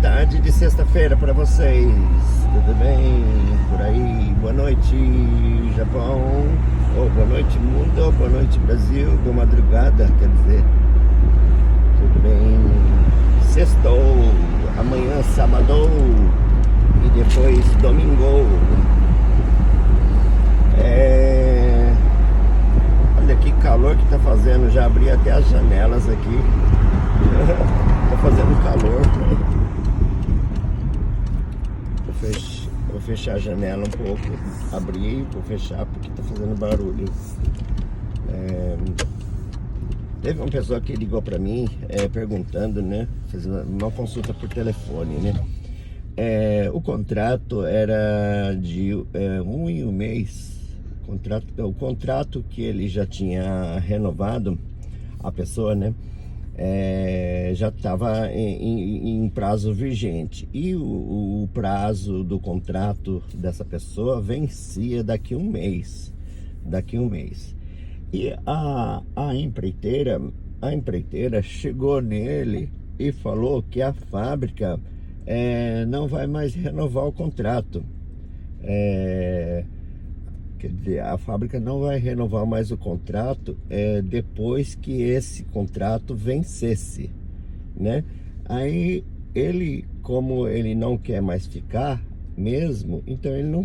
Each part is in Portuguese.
tarde de sexta-feira para vocês. Tudo bem por aí? Boa noite, Japão. Boa noite, mundo. Boa noite, Brasil. Boa madrugada, quer dizer. Tudo bem? Sextou. Amanhã, sábado. E depois, domingo. Olha que calor que tá fazendo. Já abri até as janelas aqui. Tá fazendo calor, né? Vou fechar a janela um pouco. Abrir, vou fechar porque tá fazendo barulho. Teve uma pessoa que ligou pra mim perguntando, né? Fez uma consulta por telefone, né? O contrato era de 1 mês. O contrato que ele já tinha renovado, a pessoa, né? Já estava em prazo vigente. E o prazo do contrato dessa pessoa vencia daqui a um mês. E a empreiteira chegou nele e falou que a fábrica não vai mais renovar o contrato. Quer dizer, a fábrica não vai renovar mais o contrato depois que esse contrato vencesse, né? Aí ele, como ele não quer mais ficar mesmo, então ele não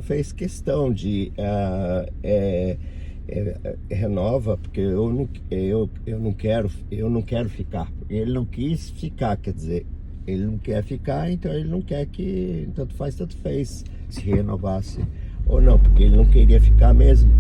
fez questão de renova, porque eu não quero ficar. Ele não quis ficar, quer dizer, ele não quer ficar, então ele não quer que tanto faz, tanto fez se renovasse ou não, porque ele não queria ficar mesmo.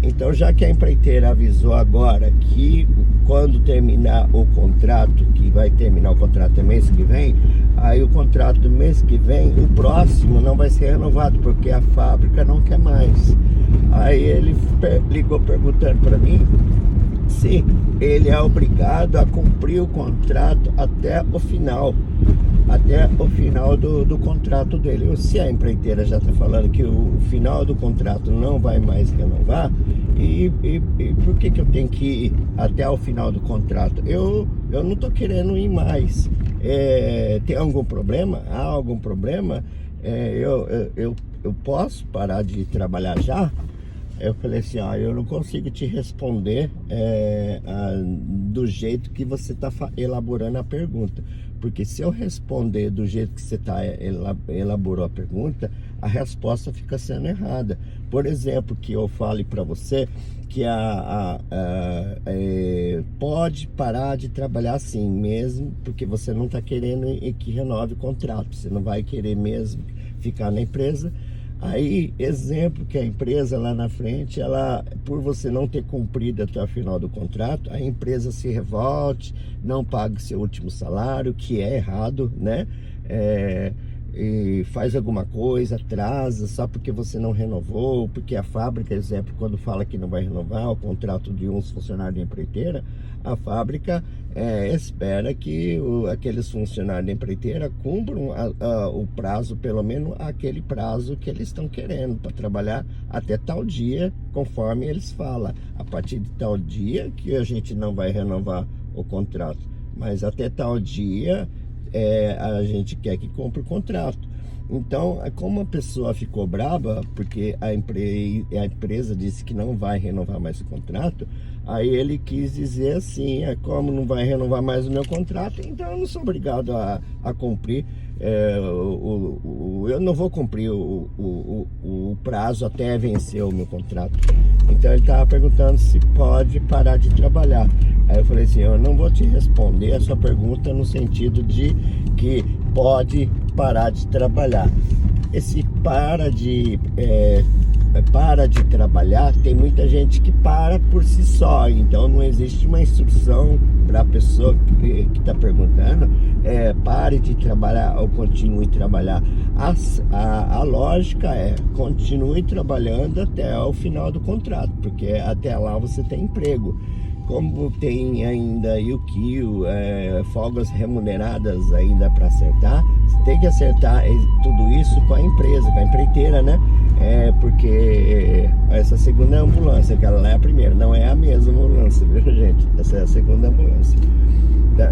Então, já que a empreiteira avisou agora que quando terminar o contrato, que vai terminar o contrato mês que vem, aí o contrato do mês que vem, o próximo não vai ser renovado, porque a fábrica não quer mais. Aí ele ligou perguntando para mim se ele é obrigado a cumprir o contrato até o final do contrato dele. Ou se a empreiteira já está falando que o final do contrato não vai mais renovar, e por que eu tenho que ir até o final do contrato? Eu não estou querendo ir mais. Tem algum problema? Há algum problema? Eu posso parar de trabalhar já? Eu falei assim, eu não consigo te responder do jeito que você está elaborando a pergunta. Porque se eu responder do jeito que você elaborou a pergunta, a resposta fica sendo errada. Por exemplo, que eu fale para você que pode parar de trabalhar assim mesmo, porque você não está querendo que renove o contrato. Você não vai querer mesmo ficar na empresa. Aí, exemplo que a empresa lá na frente, por você não ter cumprido até o final do contrato, a empresa se revolte, não pague seu último salário, que é errado, né? E faz alguma coisa, atrasa, só porque você não renovou, porque a fábrica, exemplo, quando fala que não vai renovar o contrato de uns funcionários da empreiteira, a fábrica espera que aqueles funcionários da empreiteira cumpram o prazo, pelo menos aquele prazo que eles estão querendo para trabalhar até tal dia, conforme eles falam. A partir de tal dia que a gente não vai renovar o contrato, mas até tal dia a gente quer que cumpra o contrato. Então, como a pessoa ficou brava porque a empresa disse que não vai renovar mais o contrato, aí ele quis dizer assim, como não vai renovar mais o meu contrato, então eu não sou obrigado a cumprir, eu não vou cumprir o prazo até vencer o meu contrato. Então ele estava perguntando se pode parar de trabalhar. Aí eu falei assim, eu não vou te responder a sua pergunta no sentido de que pode parar de trabalhar. Esse para de trabalhar, tem muita gente que para por si só, então não existe uma instrução para a pessoa que está perguntando, pare de trabalhar ou continue a trabalhar. A lógica continue trabalhando até o final do contrato, porque até lá você tem emprego. Como tem ainda UQ, folgas remuneradas ainda para acertar, você tem que acertar tudo isso com a empresa, com a empreiteira, né? Porque essa segunda ambulância, aquela lá é a primeira, não é a mesma ambulância, viu, gente? Essa é a segunda ambulância.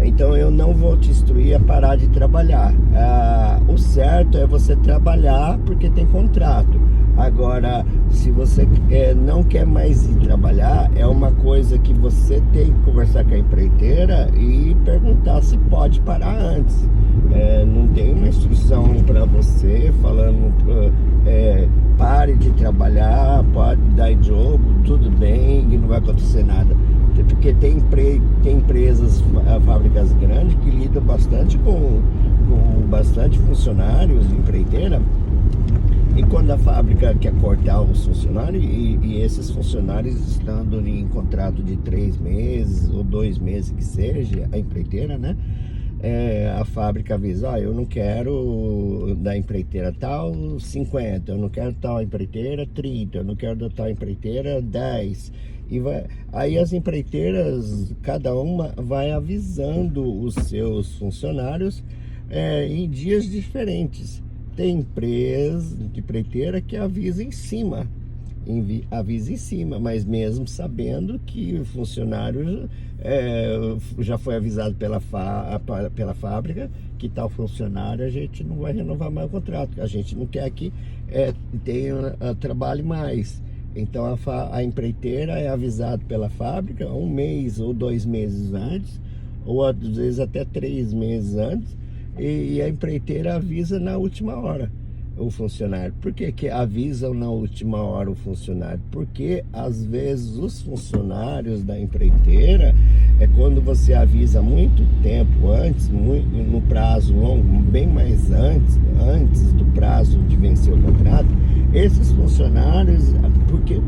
Então eu não vou te instruir a parar de trabalhar. O certo é você trabalhar porque tem contrato. Agora, se você não quer mais ir trabalhar, é uma coisa que você tem que conversar com a empreiteira e perguntar se pode parar antes. Não tem uma instrução para você falando pare de trabalhar, pode dar jogo, tudo bem, e não vai acontecer nada. Porque tem empresas, fábricas grandes que lidam bastante com bastante funcionários, empreiteira. E quando a fábrica quer cortar os funcionários, e esses funcionários estando em contrato de 3 meses ou 2 meses que seja, a empreiteira, né? A fábrica avisa, eu não quero da empreiteira tal 50, eu não quero tal empreiteira 30, eu não quero da tal empreiteira 10. Aí as empreiteiras, cada uma vai avisando os seus funcionários em dias diferentes. Tem empresa de empreiteira que avisa em cima, mas mesmo sabendo que o funcionário já foi avisado pela fábrica que tal funcionário a gente não vai renovar mais o contrato, a gente não quer que trabalhe mais. Então a empreiteira é avisada pela fábrica 1 mês ou 2 meses antes, ou às vezes até 3 meses antes, e a empreiteira avisa na última hora o funcionário. Por que avisam na última hora o funcionário? Porque às vezes os funcionários da empreiteira, quando você avisa muito tempo antes, no prazo longo, bem mais antes do prazo de vencer o contrato, esses funcionários,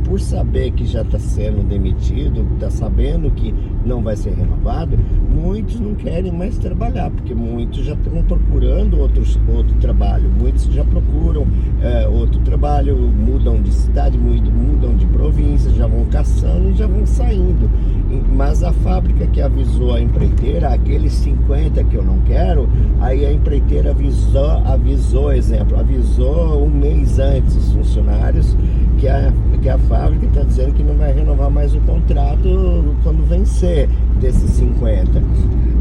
por saber que já está sendo demitido, está sabendo que não vai ser renovado, muitos não querem mais trabalhar, porque muitos já estão procurando outro trabalho, muitos já procuram outro trabalho, mudam de cidade, mudam de província, já vão caçando e já vão saindo. Mas a fábrica que avisou a empreiteira, aqueles 50 que eu não quero, aí a empreiteira avisou 1 mês antes os funcionários que a fábrica está dizendo que não vai renovar mais o contrato quando vencer desses 50.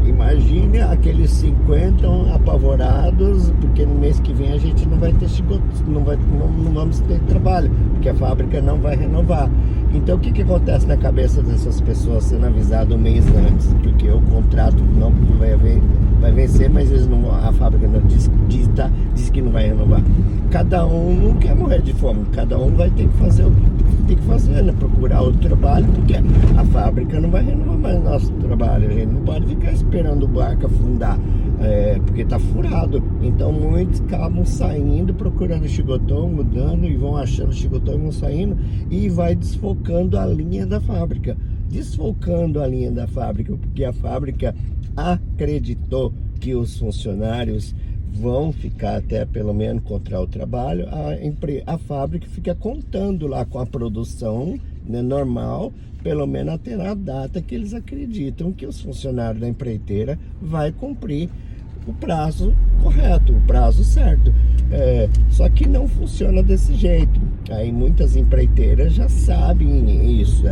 Imagine aqueles 50 apavorados, porque no mês que vem a gente não vai ter não vamos ter trabalho, porque a fábrica não vai renovar. Então o que acontece na cabeça dessas pessoas sendo avisado 1 mês antes? Porque o contrato não vai vencer, mas a fábrica não diz que não vai renovar. Cada um não quer morrer de fome, cada um vai ter que fazer o que tem que fazer, né? Procurar outro trabalho, porque a fábrica não vai renovar mais o nosso trabalho. A gente não pode ficar esperando o barco afundar, porque tá furado. Então muitos acabam saindo, procurando Chigotô, mudando, e vão achando Chigotô e vão saindo, e vai desfocando a linha da fábrica. Porque a fábrica acreditou que os funcionários vão ficar até pelo menos encontrar o trabalho. A fábrica fica contando lá com a produção, né, normal, pelo menos até a data que eles acreditam que os funcionários da empreiteira vai cumprir o prazo correto, o prazo certo. Só que não funciona desse jeito. Aí muitas empreiteiras já sabem isso,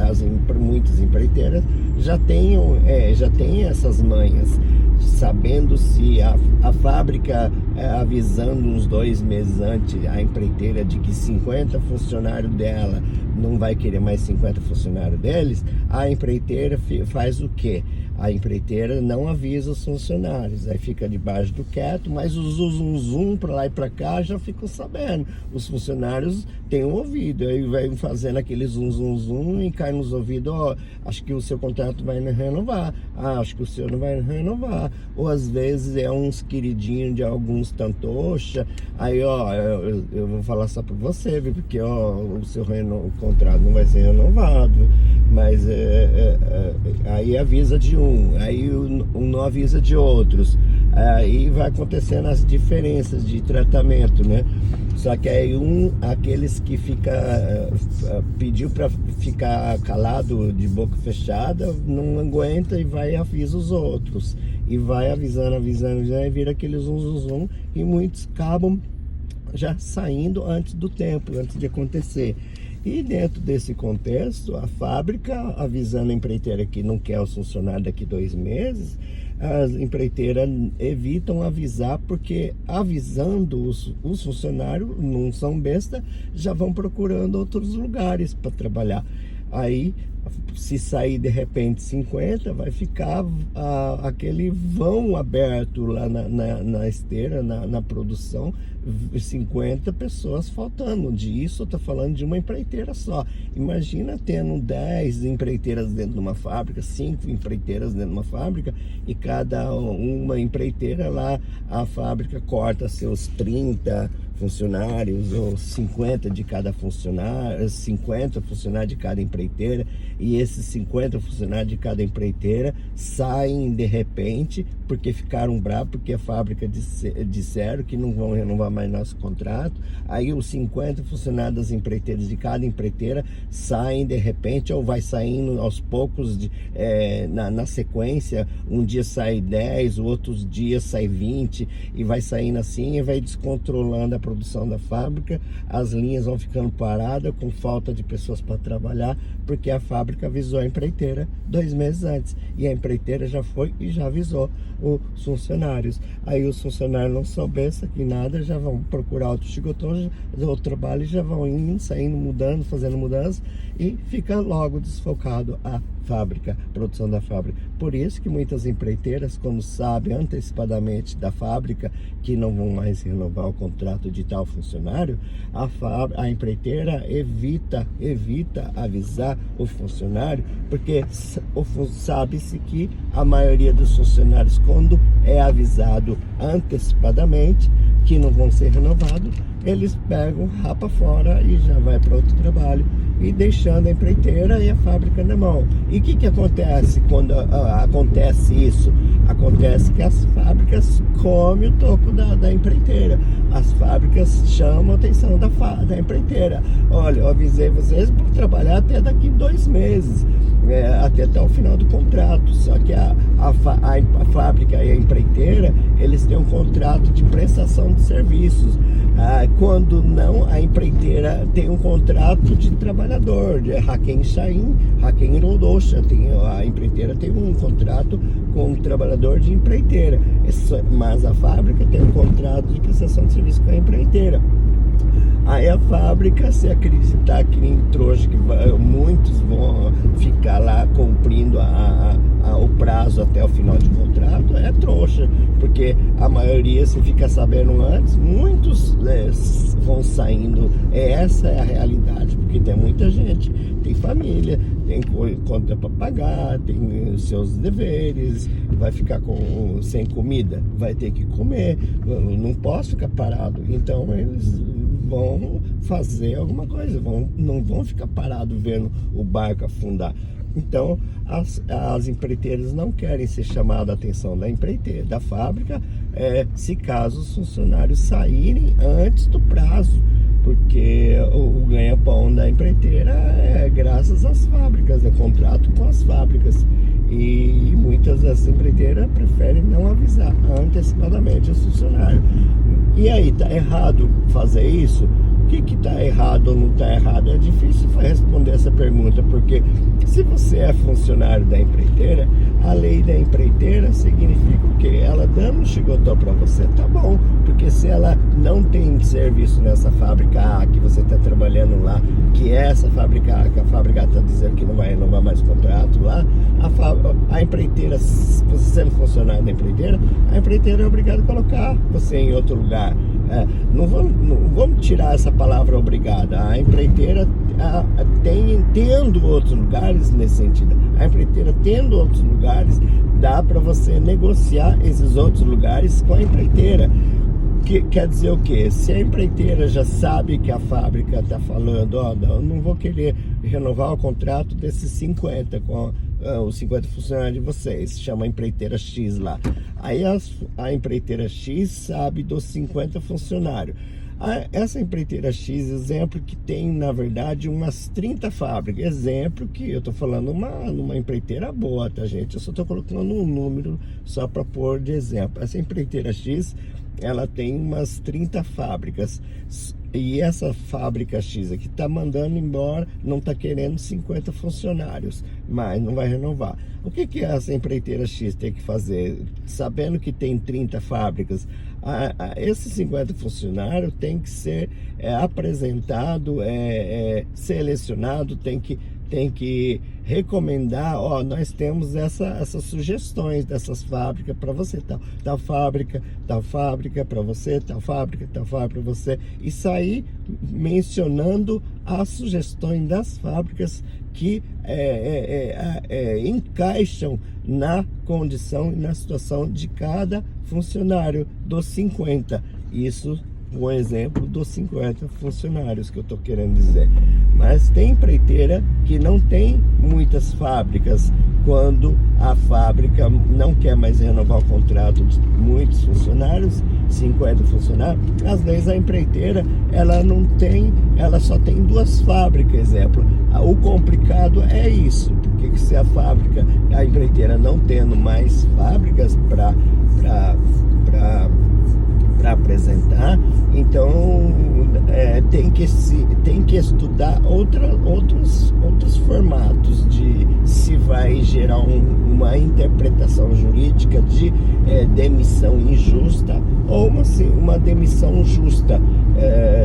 muitas empreiteiras já têm essas manhas, sabendo se a fábrica avisando uns 2 meses antes a empreiteira de que 50 funcionários dela não vai querer mais 50 funcionários deles, a empreiteira faz o quê? A empreiteira não avisa os funcionários, aí fica debaixo do quieto, mas os zum para lá e para cá já ficam sabendo. Os funcionários têm um ouvido, aí vai fazendo aquele zum e cai nos ouvidos: acho que o seu contrato vai renovar, acho que o seu não vai renovar. Ou às vezes é uns queridinhos de alguns tantocha, aí eu vou falar só para você, viu? Porque o seu contrato não vai ser renovado, mas aí avisa de aí não avisa de outros, aí vai acontecendo as diferenças de tratamento, né? Só que aí aqueles que pediu para ficar calado, de boca fechada, não aguenta e vai e avisa os outros, e vai avisando, e vira aquele zum, e muitos acabam já saindo antes do tempo, antes de acontecer. E dentro desse contexto, a fábrica avisando a empreiteira que não quer os funcionários daqui 2 meses, as empreiteiras evitam avisar, porque avisando os funcionários, não são besta, já vão procurando outros lugares para trabalhar. Aí, se sair de repente 50, vai ficar aquele vão aberto lá na esteira, na produção, 50 pessoas faltando. Isso eu tô falando de uma empreiteira só. Imagina tendo 10 empreiteiras dentro de uma fábrica, 5 empreiteiras dentro de uma fábrica, e cada uma empreiteira lá, a fábrica corta seus 30 funcionários, ou 50 de cada funcionário, 50 funcionários de cada empreiteira, e esses 50 funcionários de cada empreiteira saem de repente porque ficaram bravos, porque a fábrica disseram que não vão renovar mais nosso contrato. Aí os 50 funcionários das empreiteiras de cada empreiteira saem de repente, ou vai saindo aos poucos na sequência. Um dia sai 10, outros dias sai 20, e vai saindo assim, e vai descontrolando a produção da fábrica. As linhas vão ficando paradas, com falta de pessoas para trabalhar, porque a fábrica avisou a empreiteira 2 meses antes, e a empreiteira já foi e já avisou os funcionários. Aí os funcionários não soubessem que nada, já vão procurar outro chicotor, outro trabalho, e já vão indo, saindo, mudando, fazendo mudança, e fica logo desfocado a fábrica, a produção da fábrica. Por isso que muitas empreiteiras, quando sabem antecipadamente da fábrica que não vão mais renovar o contrato de tal funcionário, a empreiteira evita avisar o funcionário, porque sabe-se que a maioria dos funcionários, quando é avisado antecipadamente que não vão ser renovados, eles pegam, rapa fora e já vai para outro trabalho, e deixando a empreiteira e a fábrica na mão. E o que acontece quando acontece isso? Acontece que as fábricas comem o toco da empreiteira. As fábricas chamam a atenção da empreiteira. Olha, eu avisei vocês para trabalhar até daqui 2 meses, até o final do contrato. Só que a fábrica e a empreiteira, eles têm um contrato de prestação de serviços. Quando não, a empreiteira tem um contrato de trabalhador, de Haken Shain, Haken Rodosha. A empreiteira tem um contrato com o trabalhador de empreiteira, mas a fábrica tem um contrato de prestação de serviço com a empreiteira. Aí a fábrica, se acreditar que nem trouxa, que muitos vão ficar lá cumprindo o prazo até o final de contrato, é trouxa, porque a maioria, se fica sabendo antes, muitos vão saindo. Essa é a realidade, porque tem muita gente, tem família, tem conta para pagar, tem seus deveres, vai ficar sem comida, vai ter que comer, não posso ficar parado. Então eles vão fazer alguma coisa, não vão ficar parados vendo o barco afundar. Então as empreiteiras não querem ser chamadas a atenção da empreiteira, da fábrica, se caso os funcionários saírem antes do prazo, porque o ganha-pão da empreiteira é graças às fábricas, é contrato com as fábricas, e muitas das empreiteiras preferem não avisar antecipadamente os funcionários. E aí, tá errado fazer isso? O que tá errado ou não tá errado? É difícil responder essa pergunta, porque se você é funcionário da empreiteira, a lei da empreiteira significa o quê? Ela dando um chigotó para você, tá bom, porque se ela não tem serviço nessa fábrica A que você está trabalhando lá, que é essa fábrica A, que a fábrica está dizendo que não vai renovar mais o contrato lá, a empreiteira, você sendo funcionário da empreiteira, a empreiteira é obrigada a colocar você em outro lugar. Não vamos tirar essa palavra obrigada. A empreiteira tendo outros lugares nesse sentido. A empreiteira tendo outros lugares, dá para você negociar esses outros lugares com a empreiteira. Quer dizer o quê? Se a empreiteira já sabe que a fábrica está falando, eu não vou querer renovar o contrato desses 50 com os 50 funcionários de vocês, chama a empreiteira X lá. Aí a empreiteira X sabe dos 50 funcionários. Essa empreiteira X, exemplo, que tem na verdade umas 30 fábricas, exemplo que eu estou falando numa empreiteira boa, tá, gente? Eu só estou colocando um número só para pôr de exemplo. Essa empreiteira X, ela tem umas 30 fábricas. E essa fábrica X aqui está mandando embora, não está querendo 50 funcionários, mas não vai renovar. O que essa empreiteira X tem que fazer? Sabendo que tem 30 fábricas, esses 50 funcionários tem que ser apresentado, selecionado, tem que recomendar, ó, nós temos essas sugestões dessas fábricas para você, tal fábrica para você, tal fábrica para você, e sair mencionando as sugestões das fábricas que encaixam na condição e na situação de cada funcionário dos 50. Isso um exemplo dos 50 funcionários que eu estou querendo dizer. Mas tem empreiteira que não tem muitas fábricas. Quando a fábrica não quer mais renovar o contrato de muitos funcionários, 50 funcionários, às vezes a empreiteira ela só tem 2 fábricas, exemplo. O complicado é isso, porque se a empreiteira não tendo mais fábricas para apresentar, então tem que estudar outros formatos de se vai gerar uma interpretação jurídica de demissão injusta ou uma demissão justa.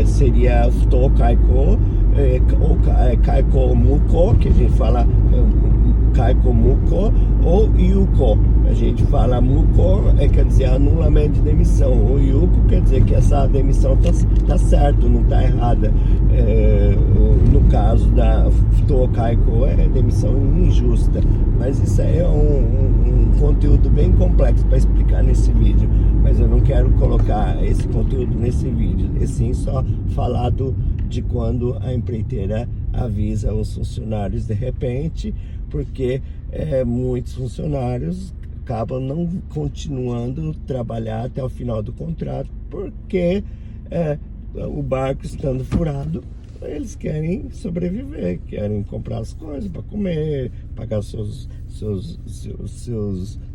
Seria to kaiko ou kaiko muko, que a gente fala kaiko muko, ou yuko. A gente fala muko, quer dizer anulamento de demissão. O yuko quer dizer que essa demissão tá certo, não tá errada. No caso da Tokaiko é demissão injusta. Mas isso aí é um conteúdo bem complexo para explicar nesse vídeo. Mas eu não quero colocar esse conteúdo nesse vídeo, e sim só falado de quando a empreiteira avisa os funcionários de repente, porque muitos funcionários acabam não continuando a trabalhar até o final do contrato, porque o barco estando furado, eles querem sobreviver, querem comprar as coisas para comer, pagar seus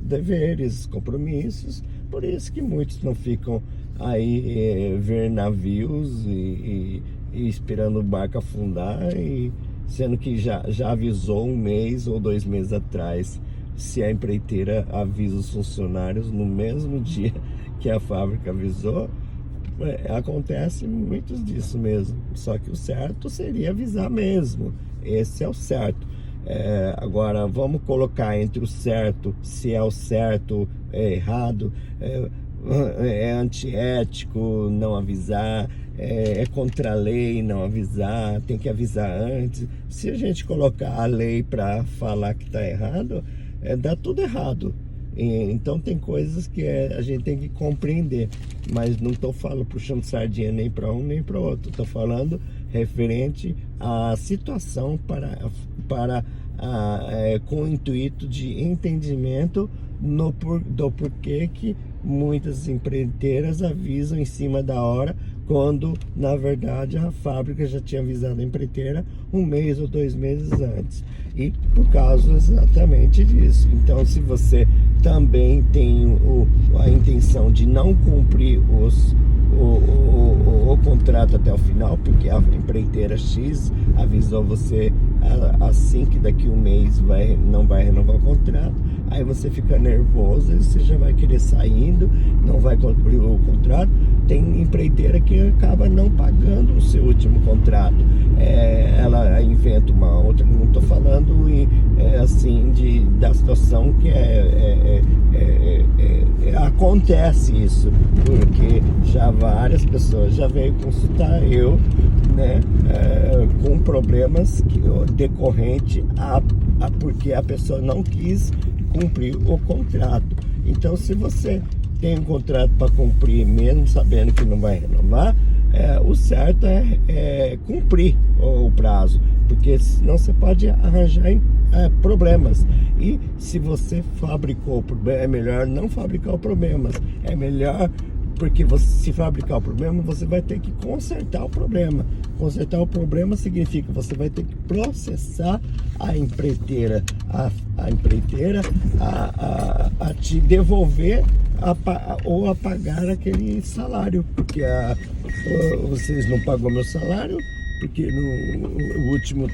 deveres, compromissos. Por isso que muitos não ficam aí ver navios e esperando o barco afundar, sendo que já avisou 1 mês ou 2 meses atrás. Se a empreiteira avisa os funcionários no mesmo dia que a fábrica avisou, acontece muitos disso mesmo. Só que o certo seria avisar mesmo. Esse é o certo. Agora, vamos colocar entre o certo, se é o certo, é errado, é antiético não avisar, é contra a lei não avisar, tem que avisar antes. Se a gente colocar a lei para falar que está errado, dá tudo errado. Então tem coisas que a gente tem que compreender, mas não estou falando puxando sardinha nem para um nem para o outro. Estou falando referente à situação com o intuito de entendimento do porquê que muitas empreiteiras avisam em cima da hora, quando na verdade a fábrica já tinha avisado a empreiteira 1 mês ou 2 meses antes, e por causa exatamente disso. Então, se você também tem a intenção de não cumprir o contrato até o final, porque a empreiteira X avisou você assim que daqui 1 mês não vai renovar o contrato, aí você fica nervoso, você já vai querer saindo, não vai cumprir o contrato. Tem empreiteira que acaba não pagando o seu último contrato, ela inventa uma outra. Não estou falando assim da situação que acontece isso, porque já várias pessoas já veio consultar eu, né, com problemas decorrente porque a pessoa não quis cumprir o contrato. Então, se você tem um contrato para cumprir, mesmo sabendo que não vai renovar, o certo é cumprir o prazo, porque senão você pode arranjar problemas. E se você fabricou o problema, é melhor não fabricar o problema. É melhor, porque se fabricar o problema, você vai ter que consertar o problema. Consertar o problema significa que você vai ter que processar a empreiteira, a empreiteira a te devolver ou apagar aquele salário, porque vocês não pagou meu salário, porque no último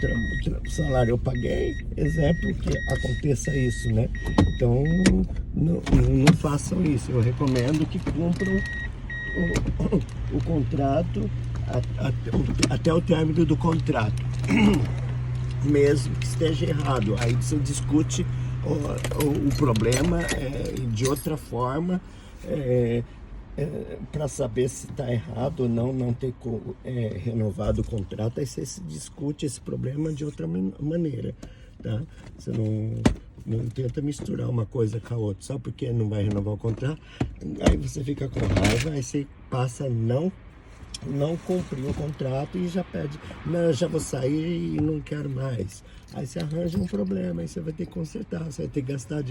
salário eu paguei, exemplo, que aconteça isso, né? Então, não façam isso. Eu recomendo que cumpram o contrato até o término do contrato, mesmo que esteja errado. Aí você discute o problema de outra forma, para saber se está errado ou não ter renovado o contrato. Aí você se discute esse problema de outra maneira, tá? Você não tenta misturar uma coisa com a outra só porque não vai renovar o contrato. Aí você fica com raiva, aí você passa a não cumpriu o contrato e já pede, não, já vou sair e não quero mais. Aí você arranja um problema, aí você vai ter que consertar, você vai ter que gastar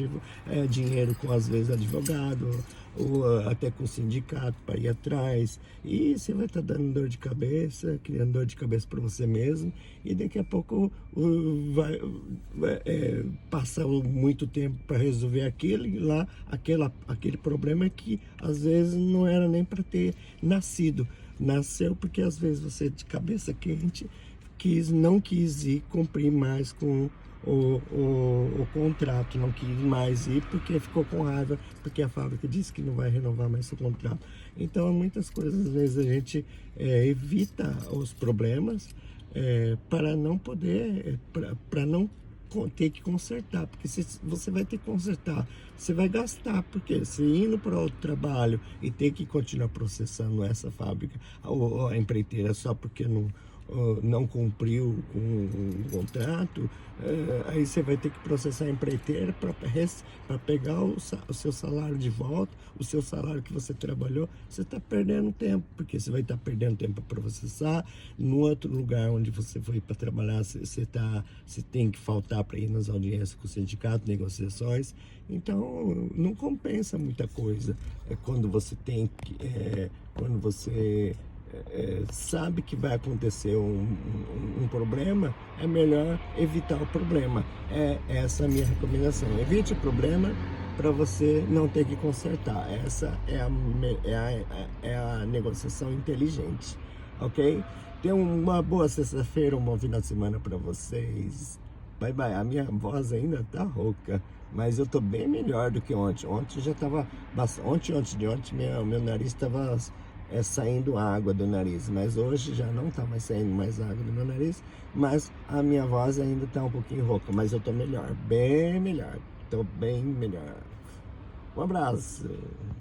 dinheiro com, às vezes, advogado, ou até com o sindicato para ir atrás, e você vai estar dando dor de cabeça, criando dor de cabeça para você mesmo, e daqui a pouco vai passar muito tempo para resolver aquilo, e lá aquele problema que às vezes não era nem para ter nascido. Nasceu porque às vezes você, de cabeça quente, não quis ir cumprir mais com o contrato, não quis mais ir porque ficou com raiva, porque a fábrica disse que não vai renovar mais o contrato. Então, muitas coisas, às vezes, a gente evita os problemas para não poder, para não ter que consertar, porque se você vai ter que consertar, você vai gastar, porque se indo para outro trabalho e ter que continuar processando essa fábrica ou a empreiteira só porque não cumpriu com o contrato, aí você vai ter que processar a empreiteira para pegar o seu salário de volta, o seu salário que você trabalhou. Você está perdendo tempo, porque você vai estar perdendo tempo para processar. No outro lugar onde você foi para trabalhar, você tem que faltar para ir nas audiências com o sindicato, negociações. Então, não compensa muita coisa. Quando você quando você sabe que vai acontecer um problema, é melhor evitar o problema. Essa a minha recomendação. Evite o problema para você não ter que consertar. Essa é a negociação inteligente, ok? Tenham uma boa sexta-feira, um bom final de semana para vocês. Bye, bye. A minha voz ainda tá rouca, mas eu tô bem melhor do que ontem. Ontem já tava antes de ontem, meu nariz estava saindo água do nariz, mas hoje já não tá mais saindo mais água do meu nariz, mas a minha voz ainda tá um pouquinho rouca, mas eu tô melhor, bem melhor, tô bem melhor. Um abraço.